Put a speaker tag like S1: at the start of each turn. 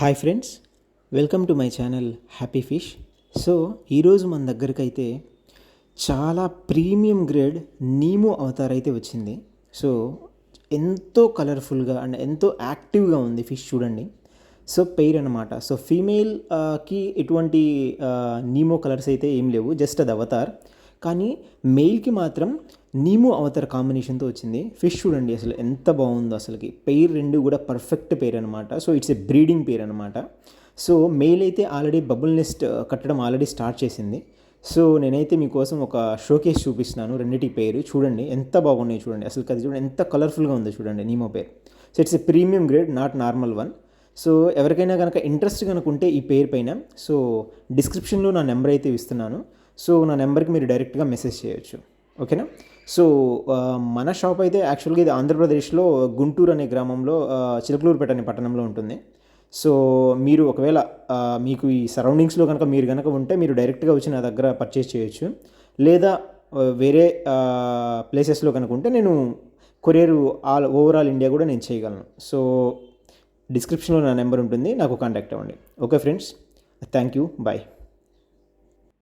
S1: Hi friends, welcome to my channel happy fish. So ఈరోజు మన దగ్గరకైతే చాలా ప్రీమియం గ్రేడ్ నీము అవతార్ అయితే వచ్చింది. సో ఎంతో కలర్ఫుల్గా అండ్ ఎంతో యాక్టివ్గా ఉంది ఫిష్, చూడండి. సో పెయిర్ అనమాట. సో ఫీమేల్కి ఎటువంటి నీమో కలర్స్ అయితే ఏం లేవు, జస్ట్ అది అవతార్. కానీ మెయిల్కి మాత్రం నీము అవతార్ కాంబినేషన్తో వచ్చింది. ఫిష్ చూడండి అసలు ఎంత బాగుందో, అసలుకి పెయిర్ రెండు కూడా పర్ఫెక్ట్ పెయిర్ అనమాట. So it's a breeding pair అనమాట. సో మెయిల్ అయితే ఆల్రెడీ బబుల్ నెస్ట్ కట్టడం ఆల్రెడీ స్టార్ట్ చేసింది. సో నేనైతే మీకోసం ఒక షోకేస్ చూపిస్తున్నాను, రెండింటి పేరు చూడండి ఎంత బాగున్నాయి. చూడండి అసలు అది చూడండి ఎంత కలర్ఫుల్గా ఉందో, చూడండి Nemo pair. So it's a premium grade, not normal one. So ఎవరికైనా కనుక ఇంట్రెస్ట్ కనుక ఉంటే ఈ పేరు పైన, సో డిస్క్రిప్షన్లో నా నెంబర్ అయితే ఇస్తున్నాను. సో నా నెంబర్కి మీరు డైరెక్ట్గా మెసేజ్ చేయొచ్చు, ఓకేనా. సో మన షాప్ అయితే యాక్చువల్గా ఇది ఆంధ్రప్రదేశ్లో గుంటూరు అనే గ్రామంలో చిలకలూరుపేట అనే పట్టణంలో ఉంటుంది. సో మీరు ఒకవేళ మీకు ఈ సరౌండింగ్స్లో కనుక మీరు కనుక ఉంటే మీరు డైరెక్ట్గా వచ్చి నా దగ్గర పర్చేస్ చేయొచ్చు. లేదా వేరే ప్లేసెస్లో కనుక ఉంటే నేను కొరియర్ ఓవరాల్ ఇండియా కూడా నేను చేయగలను. సో డిస్క్రిప్షన్లో నా నెంబర్ ఉంటుంది, నాకు కాంటాక్ట్ అవ్వండి. Okay friends, thank you, bye.